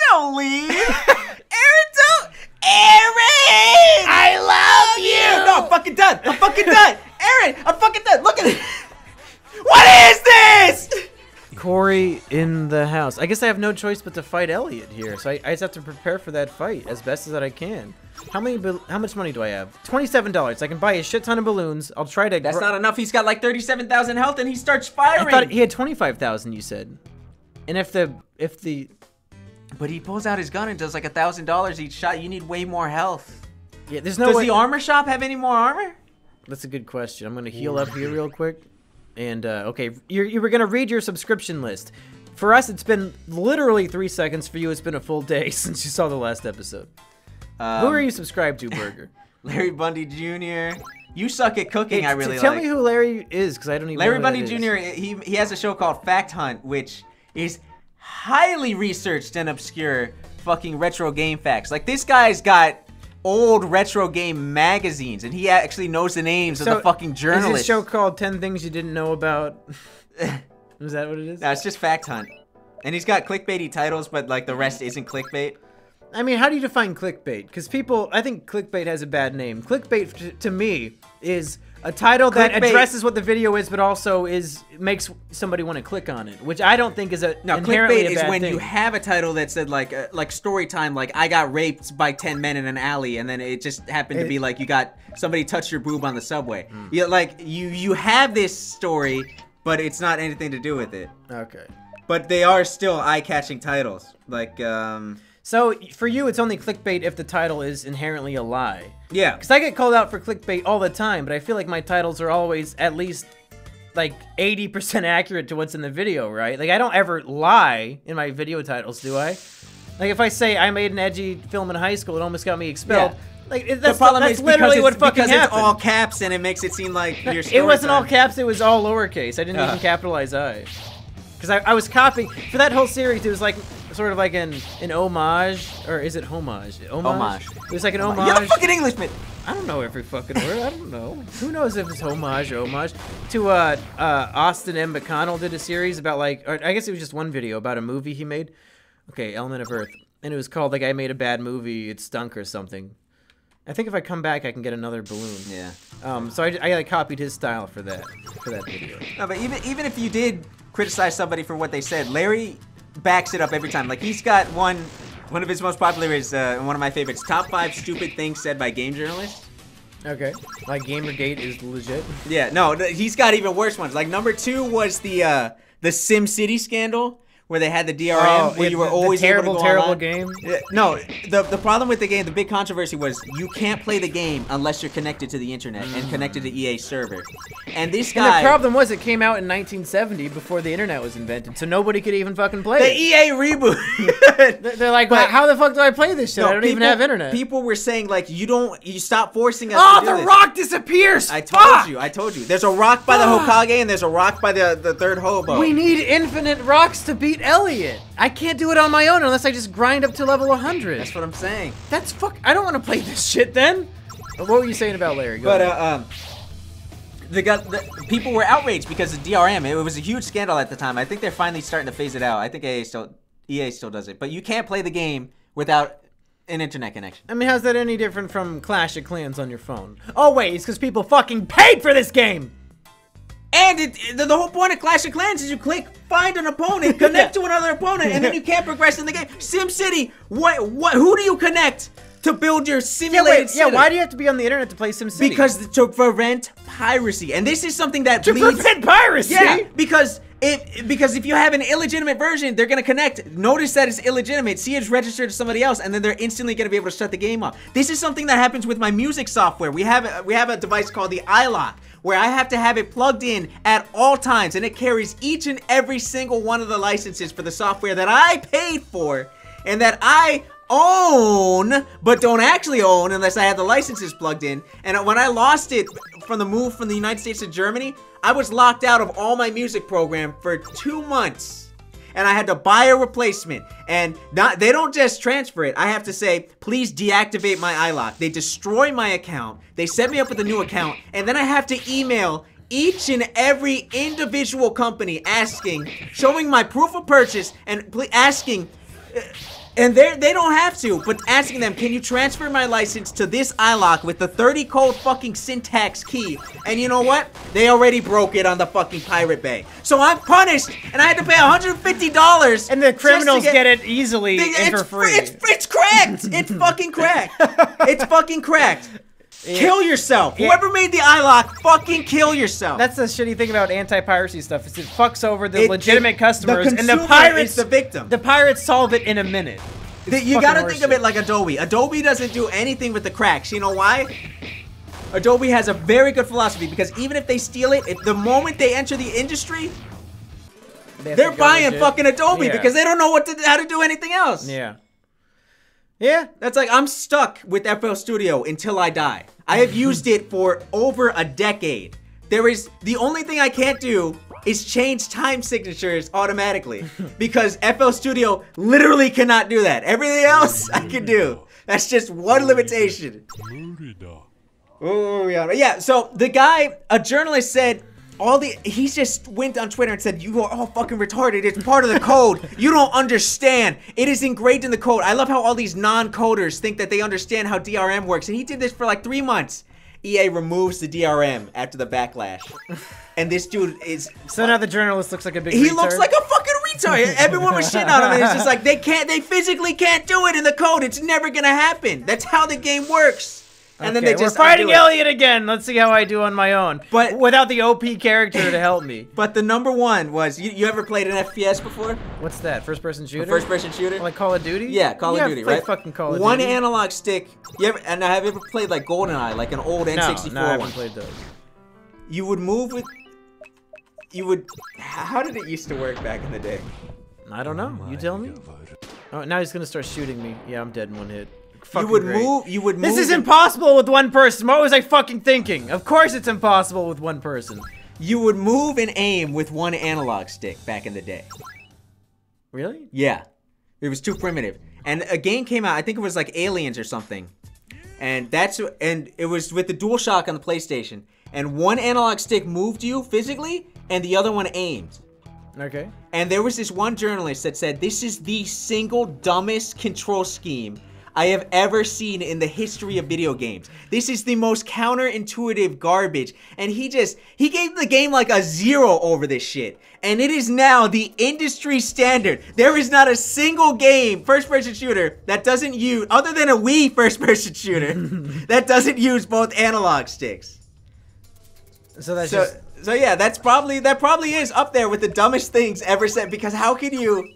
don't leave. Aaron, don't. Aaron! I love you! No, I'm fucking done. I'm fucking done. Aaron, I'm fucking done. Look at it. What is this? Corey in the house. I guess I have no choice but to fight Elliot here, so I just have to prepare for that fight as best as that I can. How much money do I have? $27. I can buy a shit ton of balloons. I'll try to. That's not enough. He's got like 37,000 health, and he starts firing. I thought he had 25,000. You said. And if the. But he pulls out his gun and does like $1,000 each shot. You need way more health. Yeah, there's no way. Does the armor shop have any more armor? That's a good question. I'm gonna heal up here real quick. And, okay, you were going to read your subscription list. For us, it's been literally 3 seconds. For you, it's been a full day since you saw the last episode. Who are you subscribed to, Burger? Larry Bundy Jr. You suck at cooking, I really tell like. me who Larry is, because I don't even Larry know Bundy who that Jr., is. he has a show called Fact Hunt, which is highly researched and obscure fucking retro game facts. Like, this guy's got old retro game magazines, and he actually knows the names of the fucking journalists. Is this show called 10 Things You Didn't Know About? Is that what it is? No, it's just Fact Hunt. And he's got clickbaity titles, but like the rest isn't clickbait. I mean, how do you define clickbait? Because I think clickbait has a bad name. Clickbait, to me, is a title that addresses what the video is, but also makes somebody want to click on it, which I don't think is inherently a bad clickbait is when thing. you have a title that said like story time, like I got raped by 10 men in an alley, and then it just happened to be like you got somebody touched your boob on the subway. Yeah, like you have this story, but it's not anything to do with it. Okay. But they are still eye-catching titles, like So for you, it's only clickbait if the title is inherently a lie. Yeah. Because I get called out for clickbait all the time, but I feel like my titles are always at least like 80% accurate to what's in the video, right? Like I don't ever lie in my video titles, do I? Like if I say I made an edgy film in high school, it almost got me expelled. Yeah. Like that's, the problem that's is literally what fucking because happened. it's all caps and it makes it seem like your story It wasn't time. all caps, it was all lowercase. I didn't even capitalize I. Because I was copying, for that whole series, it was like, sort of like an homage, or is it homage? Homage. It was like an homage. You're a fucking Englishman! I don't know every fucking word, I don't know. Who knows if it's homage or homage? To, Austin M. McConnell did a series about like, or I guess it was just one video about a movie he made. Okay, Element of Earth. And it was called like, I made a bad movie, it stunk or something. I think if I come back, I can get another balloon. Yeah. So I like, copied his style for that video. No, but even if you did criticize somebody for what they said, Larry backs it up every time. Like he's got one of his most popular is one of my favorites, top 5 stupid things said by game journalists. Okay. Like Gamergate is legit. Yeah, no, he's got even worse ones. Like number 2 was the SimCity scandal, where they had the DRM, where you were always able to go terrible online. game. No, the problem with the game, the big controversy was you can't play the game unless you're connected to the internet and connected to EA's server. And this guy... And the problem was it came out in 1970 before the internet was invented, so nobody could even fucking play the it. EA reboot. They're like, well, how the fuck do I play this shit? No, I don't even have internet. People were saying like, you stop forcing us to do the this. rock disappears! I told you. There's a rock by the Hokage and there's a rock by the third hobo. We need infinite rocks to beat Elliot. I can't do it on my own unless I just grind up to level 100. That's what I'm saying. I don't want to play this shit then. What were you saying about Larry? Go ahead. The people were outraged because of DRM. It was a huge scandal at the time. I think they're finally starting to phase it out. I think EA still does it. But you can't play the game without an internet connection. I mean, how's that any different from Clash of Clans on your phone? Oh wait, it's because people fucking paid for this game! And the whole point of Clash of Clans is you click, find an opponent, connect to another opponent, and then you can't progress in the game. SimCity, who do you connect to build your simulated city? Yeah, why do you have to be on the internet to play SimCity? Because to prevent piracy, and this is something that prevent piracy. Yeah, because if you have an illegitimate version, they're gonna connect. Notice that it's illegitimate. See, it's registered to somebody else, and then they're instantly gonna be able to shut the game off. This is something that happens with my music software. We have a device called the iLock, where I have to have it plugged in at all times, and it carries each and every single one of the licenses for the software that I paid for, and that I own, but don't actually own unless I have the licenses plugged in. And when I lost it from the move from the United States to Germany, I was locked out of all my music program for 2 months. And I had to buy a replacement. And they don't just transfer it. I have to say, please deactivate my iLock. They destroy my account. They set me up with a new account. And then I have to email each and every individual company showing my proof of purchase and asking, And they don't have to, but asking them, can you transfer my license to this iLock with the 30 code fucking syntax key? And you know what? They already broke it on the fucking Pirate Bay. So I'm punished, and I had to pay $150. And the criminals get it easily and for free. It's cracked. It's fucking cracked. It's fucking cracked. Yeah. Kill yourself. Yeah. Whoever made the iLock, fucking kill yourself. That's the shitty thing about anti-piracy stuff. Is it fucks over the legitimate customers, and the pirates is the victim. The pirates solve it in a minute. You gotta think of it like Adobe. Adobe doesn't do anything with the cracks. You know why? Adobe has a very good philosophy because even if they steal it, the moment they enter the industry, they're buying fucking Adobe because they don't know how to do anything else. Yeah. Yeah. That's like, I'm stuck with FL Studio until I die. I have used it for over a decade. The only thing I can't do is change time signatures automatically because FL Studio literally cannot do that. Everything else I can do. That's just one limitation. Oh, yeah. So the guy, a journalist said, he just went on Twitter and said, you are all fucking retarded. It's part of the code. You don't understand. It is engraved in the code. I love how all these non-coders think that they understand how DRM works. And he did this for like 3 months. EA removes the DRM after the backlash. And this dude is... So now the journalist looks like a big retard? He looks like a fucking retard. Everyone was shitting on him. And it's just like, they physically can't do it in the code. It's never gonna happen. That's how the game works. And then they just we're fighting Elliot again. Let's see how I do on my own. But without the OP character to help me. But the number one was, you ever played an FPS before? What's that? First person shooter? First person shooter? Like Call of Duty? Yeah, Call of Duty, right? Fucking Call of Duty. One analog stick. And have you ever played like GoldenEye, like an old N64 No, I haven't played those. You would move with. How did it used to work back in the day? I don't know. You tell me. Oh, now he's gonna start shooting me. Yeah, I'm dead in one hit. You would move. This is impossible with one person. What was I fucking thinking? Of course it's impossible with one person. You would move and aim with one analog stick back in the day. Really? Yeah. It was too primitive. And a game came out, I think it was like Aliens or something. And it was with the DualShock on the PlayStation. And one analog stick moved you physically, and the other one aimed. Okay. And there was this one journalist that said, this is the single dumbest control scheme I have ever seen in the history of video games. This is the most counterintuitive garbage. And he gave the game like a 0 over this shit. And it is now the industry standard. There is not a single game, first-person shooter, that doesn't use, other than a Wii first-person shooter, that doesn't use both analog sticks. So yeah, that probably is up there with the dumbest things ever said, because how can you...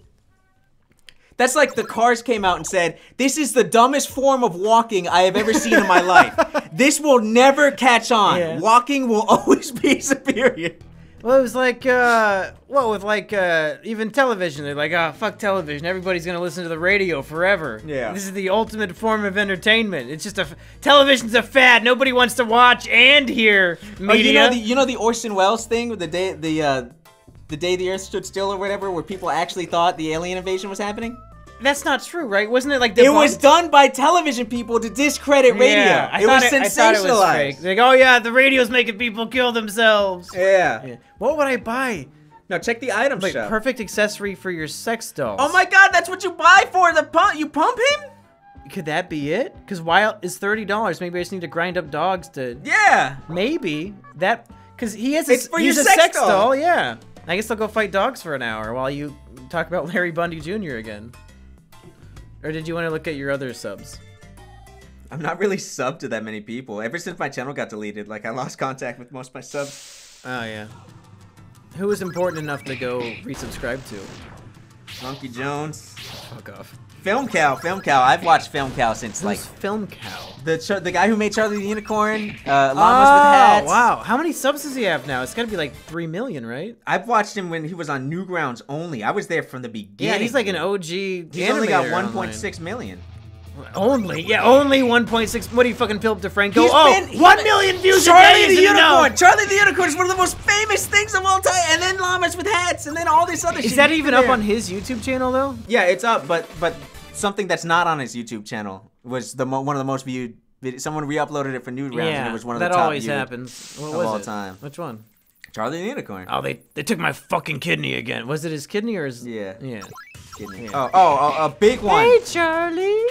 That's like the Cars came out and said, this is the dumbest form of walking I have ever seen in my life. This will never catch on. Yeah. Walking will always be superior. Well, it was like, even television. They're like, oh, fuck television. Everybody's going to listen to the radio forever. Yeah. This is the ultimate form of entertainment. It's just television's a fad. Nobody wants to watch and hear media. Oh, you know the Orson Welles thing with the day the Earth stood still or whatever, where people actually thought the alien invasion was happening? That's not true, right? Wasn't it like debunked? It was done by television people to discredit radio. Yeah, it was sensationalized. I thought it was fake. Like, oh yeah, the radio's making people kill themselves. Yeah. What would I buy? No, check the item shop. Perfect accessory for your sex dolls. Oh my god, that's what you buy for the pump. You pump him? Could that be it? Because Wild is $30. Maybe I just need to grind up dogs to. Yeah. Maybe that because he's a sex doll. Yeah. I guess I'll go fight dogs for an hour while you talk about Larry Bundy Jr. again. Or did you want to look at your other subs? I'm not really subbed to that many people. Ever since my channel got deleted, like I lost contact with most of my subs. Oh yeah. Who was important enough to go resubscribe to? Monkey Jones. Fuck off. Film Cow. I've watched Film Cow since Who's Film Cow? The guy who made Charlie the Unicorn, Llamas with Hats. Wow. How many subs does he have now? It's gotta be like 3 million, right? I've watched him when he was on Newgrounds only. I was there from the beginning. Yeah, he's like an OG. He's only got 1.6 million. Only 1.6. What do you fucking Philip DeFranco? 1 million views. Charlie the Unicorn. Charlie the Unicorn is one of the most famous things of all time. And then Llamas with Hats, and then all this other shit. Is that even up on his YouTube channel though? Yeah, it's up, but something that's not on his YouTube channel was one of the most viewed. Someone re-uploaded it for Newgrounds, and it was one of the top that always viewed happens. What of was all it? time. Which one? Charlie the Unicorn. Oh, they took my fucking kidney again. Was it his kidney or his? Yeah. Yeah. Kidney. Oh, a big one. Hey, Charlie.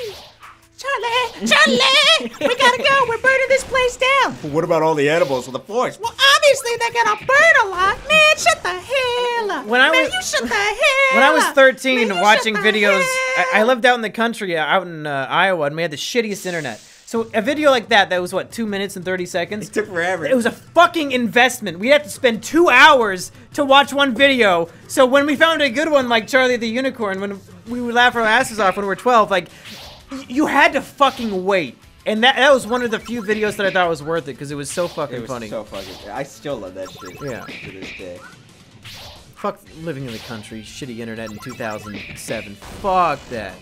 Charlie, we gotta go. We're burning this place down. What about all the animals with the force? Well, obviously they're gonna burn a lot. Man, shut the hell up. You shut the hell up. When I was 13, Man, watching shut the videos, hell I lived out in the country, out in Iowa, and we had the shittiest internet. So a video like that was what, 2 minutes and 30 seconds? It took forever. It was a fucking investment. We had to spend 2 hours to watch one video. So when we found a good one like Charlie the Unicorn, when we would laugh our asses off when we were 12, like, you had to fucking wait. And that was one of the few videos that I thought was worth it because it was so fucking funny. So fucking. I still love that shit. Yeah. To this day. Fuck living in the country, shitty internet in 2007. Fuck that.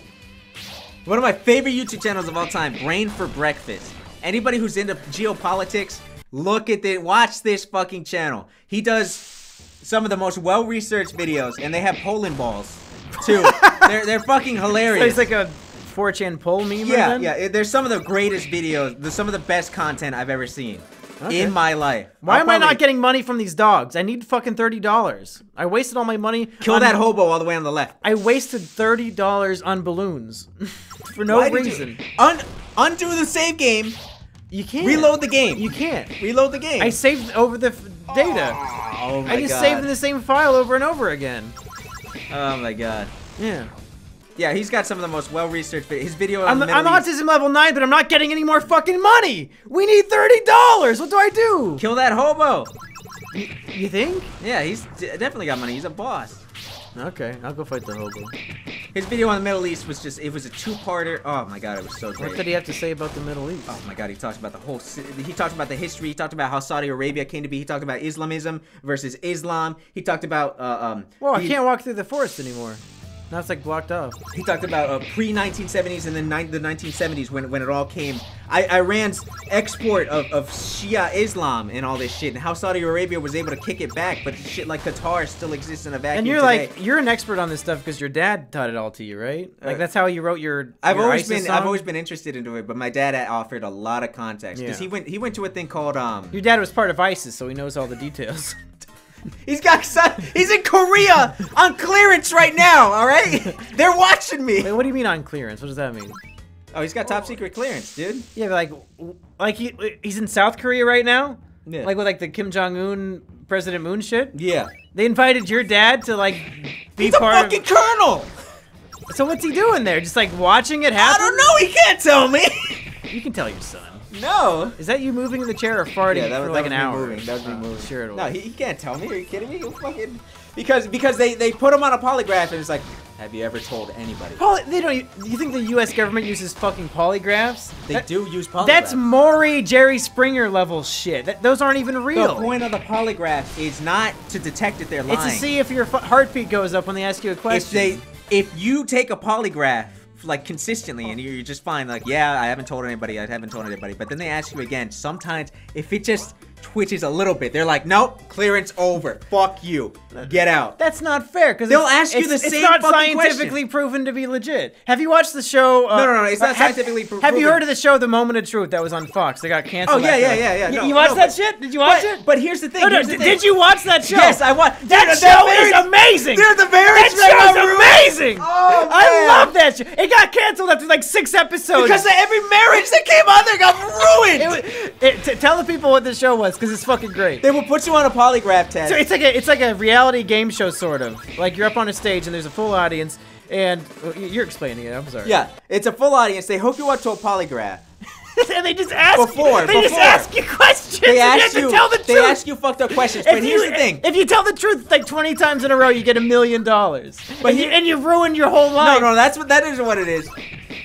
One of my favorite YouTube channels of all time, Brain for Breakfast. Anybody who's into geopolitics, watch this fucking channel. He does some of the most well-researched videos, and they have Poland balls too. they're fucking hilarious. So it's like a 4chan poll meme. Yeah, yeah. There's some of the greatest videos. Some of the best content I've ever seen in my life. Why am I not getting money from these dogs? I need fucking $30. I wasted all my money. Kill that hobo all the way on the left. I wasted $30 on balloons for no reason. Undo the save game. You can't. Reload the game. You can't. Reload the game. I saved over the data. Oh my I just God. saved in the same file over and over again. Oh my God. Yeah. Yeah, he's got some of the most well-researched videos. His video I'm on the Middle East. autism level 9, but I'm not getting any more fucking money. We need $30. What do I do? Kill that hobo. You think? Yeah, he's definitely got money. He's a boss. Okay, I'll go fight the hobo. His video on the Middle East was just, it was a two-parter. Oh my God, it was so great. What did he have to say about the Middle East? Oh my God, he talks about the whole, he talked about the history, he talked about how Saudi Arabia came to be, he talked about Islamism versus Islam, he talked about, Whoa, I can't walk through the forest anymore. Now it's like blocked off. He talked about pre-1970s and then the 1970s when it all came. Iran's export of Shia Islam and all this shit, and how Saudi Arabia was able to kick it back, but shit like Qatar still exists in a vacuum. And you're today. like, you're an expert on this stuff because your dad taught it all to you, right? Like that's how you wrote your. I've always ISIS been interested into it, but my dad offered a lot of context because he went to a thing called Your dad was part of ISIS, so he knows all the details. He's in Korea on clearance right now, all right? They're watching me. Wait, what do you mean on clearance? What does that mean? Oh, he's got top secret clearance, dude. Yeah, but like he's in South Korea right now? Yeah. Like with like the Kim Jong-un, President Moon shit? Yeah. They invited your dad to like be He's a part fucking colonel. So what's he doing there? Just like watching it happen? I don't know, he can't tell me. You can tell your son. No. Is that you moving in the chair or farting for like an hour? That was me moving. Sure it was. No, he can't tell me. Are you kidding me? He'll fucking... Because they put him on a polygraph and it's like, have you ever told anybody? They don't. You think the U.S. government uses fucking polygraphs? They do use polygraphs. That's Maury, Jerry Springer level shit. Those aren't even real. The point of the polygraph is not to detect if they're lying. It's to see if your heartbeat goes up when they ask you a question. If you take a polygraph like consistently and you're just fine, like, yeah, I haven't told anybody, but then they ask you again, sometimes if it just twitches a little bit, they're like, nope, clearance over, fuck you, get out. That's not fair, because they'll ask you the same it's not fucking scientifically proven to be legit. Have you watched the show? No, it's not scientifically proven. Have you heard of the show The Moment of Truth that was on Fox? They got canceled. Oh yeah. No, you watched that shit? Did you watch it? But here's the thing. Did you watch that show? Yes, I watched. That show is amazing. Dude, the marriage that show's amazing. Oh, I love that show. It got canceled after like 6 episodes. Because every marriage that came on there got ruined. Tell the people what the show was, because it's fucking great. They will put you on a polygraph test. So it's like a reality game show sort of. Like you're up on a stage and there's a full audience, and you're explaining it. I'm sorry. Yeah, it's a full audience. They hook you up to a polygraph. And they just ask just ask you questions. They ask you to tell the truth. They ask you fucked up questions. But here's the thing: if you tell the truth like 20 times in a row, you get $1 million. But you ruin your whole life. No, that isn't what it is.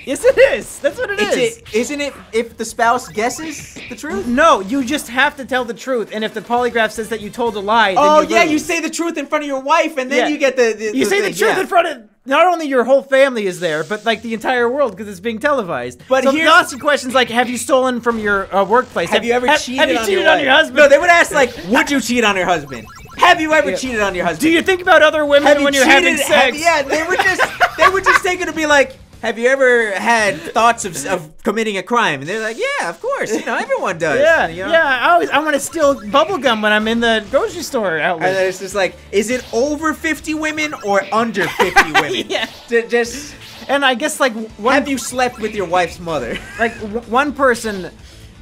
Yes, it is. That's what it is. Isn't it if the spouse guesses the truth? No, you just have to tell the truth. And if the polygraph says that you told a lie, then you say the truth in front of your wife, and then you get the you say the truth in front of. Not only your whole family is there, but like the entire world because it's being televised. But so they'll ask you questions like, "Have you stolen from your workplace? Have you ever cheated on your husband?" No, they would ask like, "Would you cheat on your husband? Have you ever cheated on your husband? Do you think about other women when you're having sex?" They would just take it to be like, have you ever had thoughts of committing a crime? And they're like, yeah, of course. You know, everyone does. Yeah, you know? yeah. I want to steal bubble gum when I'm in the grocery store outlet. And then it's just like, is it over 50 women or under 50 women? Yeah. Just. And I guess like have you slept with your wife's mother? Like one person.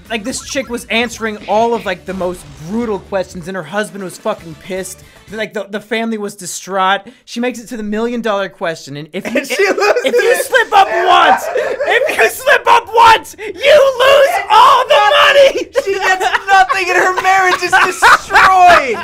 Like, this chick was answering all of, like, the most brutal questions, and her husband was fucking pissed. Like, the family was distraught. She makes it to the $1 million question, and if you slip up once, you lose all the money! She gets nothing, and her marriage is destroyed!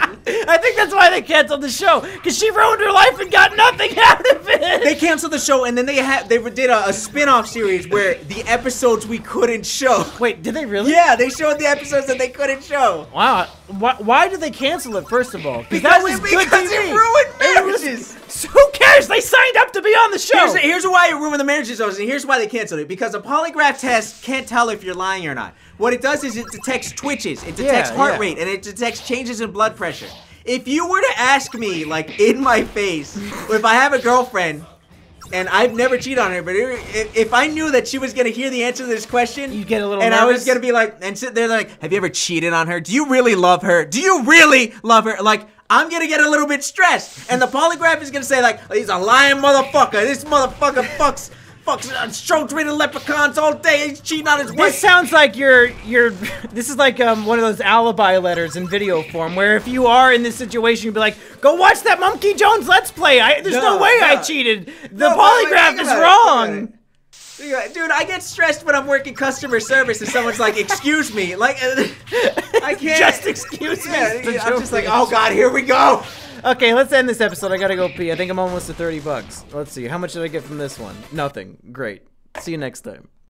I think that's why they canceled the show, because she ruined her life and got nothing out of it! They canceled the show, and then they did a spin-off series where the episodes we couldn't show. Wait, did they really? Yeah, they showed the episodes that they couldn't show. Wow. Why did they cancel it, first of all? Because it ruined marriages. So who cares? They signed up to be on the show. Here's why it ruined the marriages, and here's why they canceled it. Because a polygraph test can't tell if you're lying or not. What it does is it detects twitches, it detects heart rate, and it detects changes in blood pressure. If you were to ask me, like, in my face, if I have a girlfriend, and I've never cheated on her, but if I knew that she was gonna hear the answer to this question, you'd get a little and nervous. I was gonna be like, and sit there like, have you ever cheated on her? Do you really love her? Do you really love her? Like, I'm gonna get a little bit stressed, and the polygraph is gonna say like, he's a lying motherfucker. This motherfucker fucks show-driven leprechauns all day. He's cheating on his wife. This sounds like this is like one of those alibi letters in video form, where if you are in this situation, you'd be like, go watch that Mumkey Jones Let's Play. There's no way I cheated. The polygraph is wrong. Dude, I get stressed when I'm working customer service and someone's like, excuse me. Like, I can't. Just excuse me. I'm just like, oh God, here we go. Okay, let's end this episode. I gotta go pee. I think I'm almost to $30. Let's see. How much did I get from this one? Nothing. Great. See you next time.